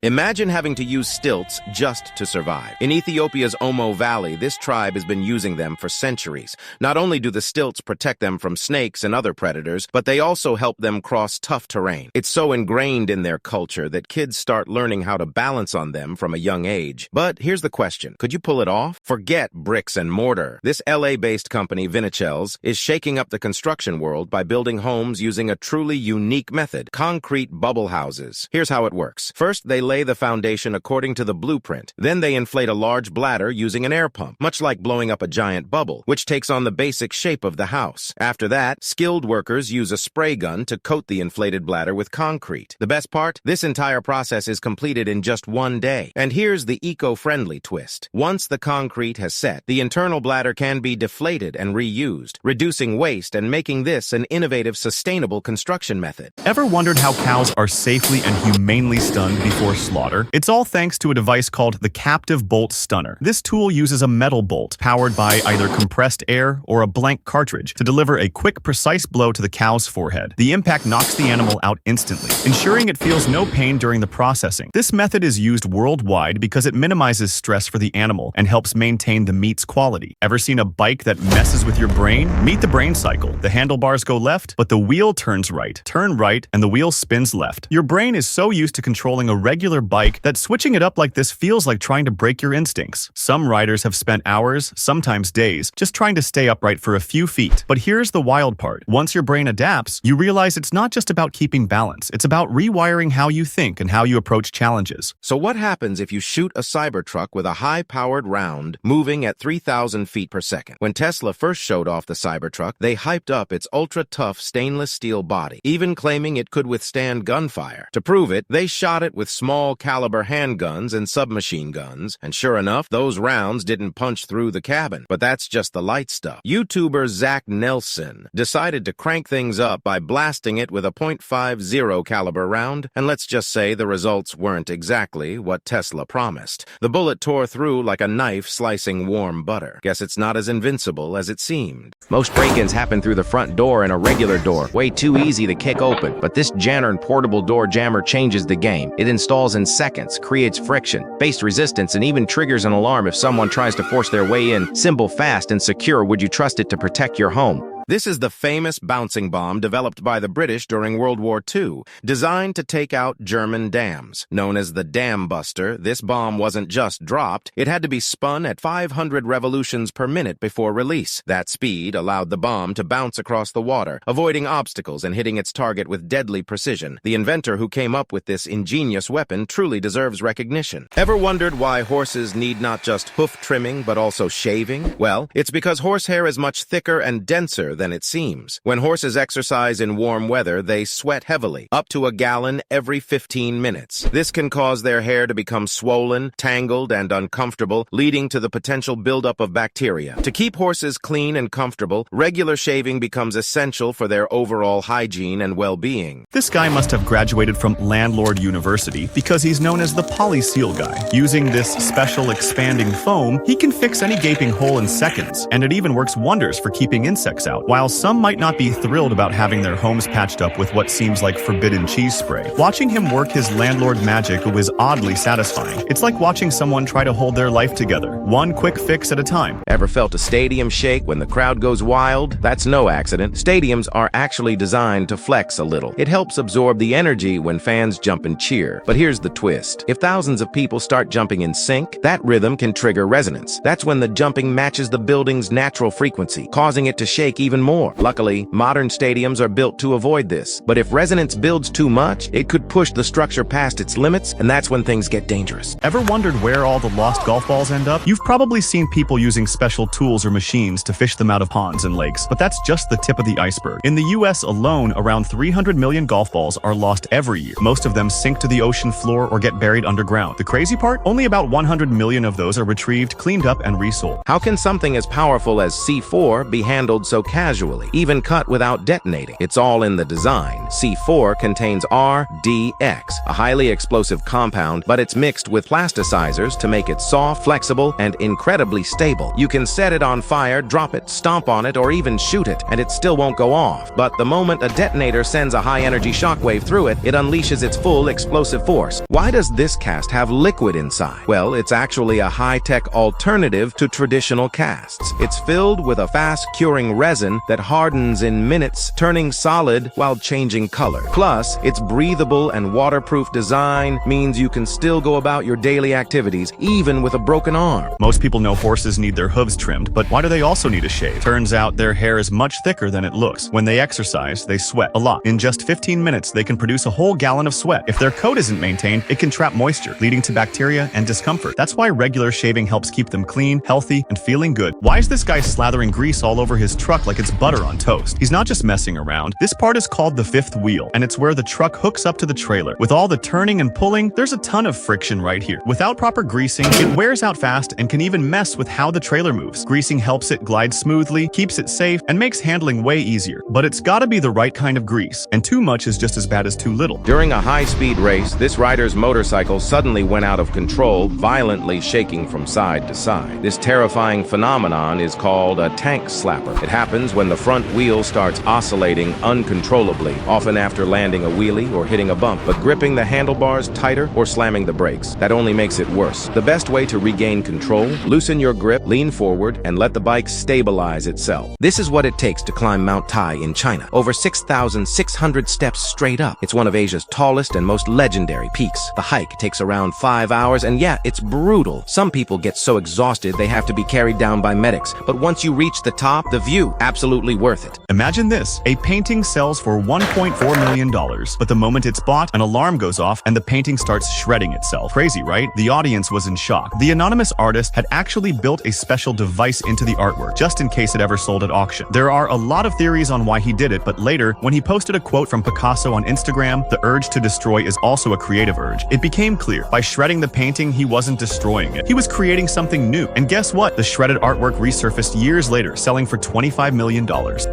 Imagine having to use stilts just to survive. In Ethiopia's Omo Valley, this tribe has been using them for centuries. Not only do the stilts protect them from snakes and other predators, but they also help them cross tough terrain. It's so ingrained in their culture that kids start learning how to balance on them from a young age. But here's the question. Could you pull it off? Forget bricks and mortar. This LA-based company, Vinichel's, is shaking up the construction world by building homes using a truly unique method, concrete bubble houses. Here's how it works. First, they lay the foundation according to the blueprint. Then they inflate a large bladder using an air pump, much like blowing up a giant bubble, which takes on the basic shape of the house. After that, skilled workers use a spray gun to coat the inflated bladder with concrete. The best part? This entire process is completed in just one day. And here's the eco-friendly twist. Once the concrete has set, the internal bladder can be deflated and reused, reducing waste and making this an innovative, sustainable construction method. Ever wondered how cows are safely and humanely stunned before slaughter? It's all thanks to a device called the Captive Bolt Stunner. This tool uses a metal bolt powered by either compressed air or a blank cartridge to deliver a quick, precise blow to the cow's forehead. The impact knocks the animal out instantly, ensuring it feels no pain during the processing. This method is used worldwide because it minimizes stress for the animal and helps maintain the meat's quality. Ever seen a bike that messes with your brain? Meet the brain cycle. The handlebars go left, but the wheel turns right. Turn right, and the wheel spins left. Your brain is so used to controlling a regular bike that switching it up like this feels like trying to break your instincts. Some riders have spent hours, sometimes days, just trying to stay upright for a few feet. But here's the wild part. Once your brain adapts, you realize it's not just about keeping balance. It's about rewiring how you think and how you approach challenges. So what happens if you shoot a Cybertruck with a high-powered round moving at 3,000 feet per second? When Tesla first showed off the Cybertruck, they hyped up its ultra-tough stainless steel body, even claiming it could withstand gunfire. To prove it, they shot it with small-caliber handguns and submachine guns, and sure enough, those rounds didn't punch through the cabin. But that's just the light stuff. YouTuber Zach Nelson decided to crank things up by blasting it with a .50 caliber round, and let's just say the results weren't exactly what Tesla promised. The bullet tore through like a knife slicing warm butter. Guess it's not as invincible as it seemed. Most break-ins happen through the front door in a regular door, way too easy to kick open. But this Janner portable door jammer changes the game. It installs in seconds, creates friction, face resistance, and even triggers an alarm if someone tries to force their way in. Simple, fast, and secure. Would you trust it to protect your home? This is the famous bouncing bomb developed by the British during World War II, designed to take out German dams. Known as the Dam Buster, this bomb wasn't just dropped, it had to be spun at 500 revolutions per minute before release. That speed allowed the bomb to bounce across the water, avoiding obstacles and hitting its target with deadly precision. The inventor who came up with this ingenious weapon truly deserves recognition. Ever wondered why horses need not just hoof trimming but also shaving? Well, it's because horsehair is much thicker and denser than it seems. When horses exercise in warm weather, they sweat heavily, up to a gallon every 15 minutes. This can cause their hair to become swollen, tangled, and uncomfortable, leading to the potential buildup of bacteria. To keep horses clean and comfortable, regular shaving becomes essential for their overall hygiene and well-being. This guy must have graduated from Landlord University because he's known as the Polyseal guy. Using this special expanding foam, he can fix any gaping hole in seconds, and it even works wonders for keeping insects out. While some might not be thrilled about having their homes patched up with what seems like forbidden cheese spray, watching him work his landlord magic was oddly satisfying. It's like watching someone try to hold their life together, one quick fix at a time. Ever felt a stadium shake when the crowd goes wild? That's no accident. Stadiums are actually designed to flex a little. It helps absorb the energy when fans jump and cheer. But here's the twist. If thousands of people start jumping in sync, that rhythm can trigger resonance. That's when the jumping matches the building's natural frequency, causing it to shake even more. Luckily, modern stadiums are built to avoid this. But if resonance builds too much, it could push the structure past its limits, and that's when things get dangerous. Ever wondered where all the lost golf balls end up? You've probably seen people using special tools or machines to fish them out of ponds and lakes, but that's just the tip of the iceberg. In the US alone, around 300 million golf balls are lost every year. Most of them sink to the ocean floor or get buried underground. The crazy part? Only about 100 million of those are retrieved, cleaned up, and resold. How can something as powerful as C4 be handled so casually? casually, even cut without detonating. It's all in the design. C4 contains RDX, a highly explosive compound, but it's mixed with plasticizers to make it soft, flexible, and incredibly stable. You can set it on fire, drop it, stomp on it, or even shoot it, and it still won't go off. But the moment a detonator sends a high-energy shockwave through it, it unleashes its full explosive force. Why does this cast have liquid inside? Well, it's actually a high-tech alternative to traditional casts. It's filled with a fast-curing resin that hardens in minutes, turning solid while changing color. Plus, its breathable and waterproof design means you can still go about your daily activities, even with a broken arm. Most people know horses need their hooves trimmed, but why do they also need a shave? Turns out their hair is much thicker than it looks. When they exercise, they sweat a lot. In just 15 minutes, they can produce a whole gallon of sweat. If their coat isn't maintained, it can trap moisture, leading to bacteria and discomfort. That's why regular shaving helps keep them clean, healthy, and feeling good. Why is this guy slathering grease all over his truck like it's butter on toast? He's not just messing around. This part is called the fifth wheel, and it's where the truck hooks up to the trailer. With all the turning and pulling, there's a ton of friction right here. Without proper greasing, it wears out fast and can even mess with how the trailer moves. Greasing helps it glide smoothly, keeps it safe, and makes handling way easier. But it's gotta be the right kind of grease, and too much is just as bad as too little. During a high-speed race, this rider's motorcycle suddenly went out of control, violently shaking from side to side. This terrifying phenomenon is called a tank slapper. It happens when the front wheel starts oscillating uncontrollably, often after landing a wheelie or hitting a bump, but gripping the handlebars tighter or slamming the brakes. That only makes it worse. The best way to regain control: loosen your grip, lean forward, and let the bike stabilize itself. This is what it takes to climb Mount Tai in China. Over 6,600 steps straight up. It's one of Asia's tallest and most legendary peaks. The hike takes around 5 hours, and yeah, it's brutal. Some people get so exhausted they have to be carried down by medics. But once you reach the top, the view, absolutely worth it. Imagine this. A painting sells for $1.4 million, but the moment it's bought, an alarm goes off and the painting starts shredding itself. Crazy, right? The audience was in shock. The anonymous artist had actually built a special device into the artwork, just in case it ever sold at auction. There are a lot of theories on why he did it, but later, when he posted a quote from Picasso on Instagram, the urge to destroy is also a creative urge. It became clear. By shredding the painting, he wasn't destroying it. He was creating something new. And guess what? The shredded artwork resurfaced years later, selling for $25 million.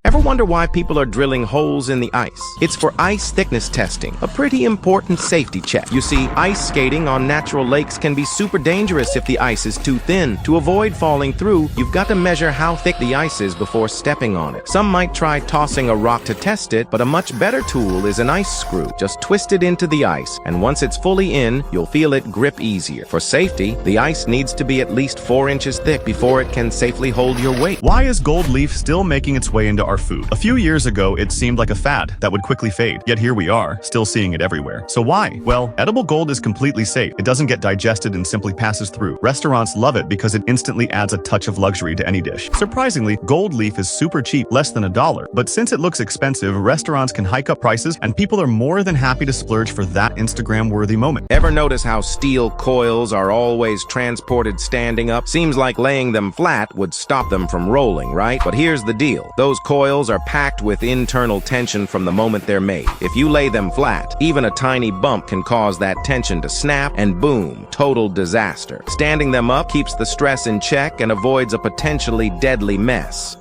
Ever wonder why people are drilling holes in the ice? It's for ice thickness testing, a pretty important safety check. You see, ice skating on natural lakes can be super dangerous if the ice is too thin. To avoid falling through, you've got to measure how thick the ice is before stepping on it. Some might try tossing a rock to test it, but a much better tool is an ice screw. Just twist it into the ice, and once it's fully in, you'll feel it grip easier. For safety, the ice needs to be at least 4 inches thick before it can safely hold your weight. Why is gold leaf still making its way into our food? A few years ago, it seemed like a fad that would quickly fade, yet here we are, still seeing it everywhere. So why? Well, edible gold is completely safe. It doesn't get digested and simply passes through. Restaurants love it because it instantly adds a touch of luxury to any dish. Surprisingly, gold leaf is super cheap, less than $1. But since it looks expensive, restaurants can hike up prices, and people are more than happy to splurge for that Instagram-worthy moment. Ever notice how steel coils are always transported standing up? Seems like laying them flat would stop them from rolling, right? But here's the deal. Those coils are packed with internal tension from the moment they're made. If you lay them flat, even a tiny bump can cause that tension to snap, and boom, total disaster. Standing them up keeps the stress in check and avoids a potentially deadly mess.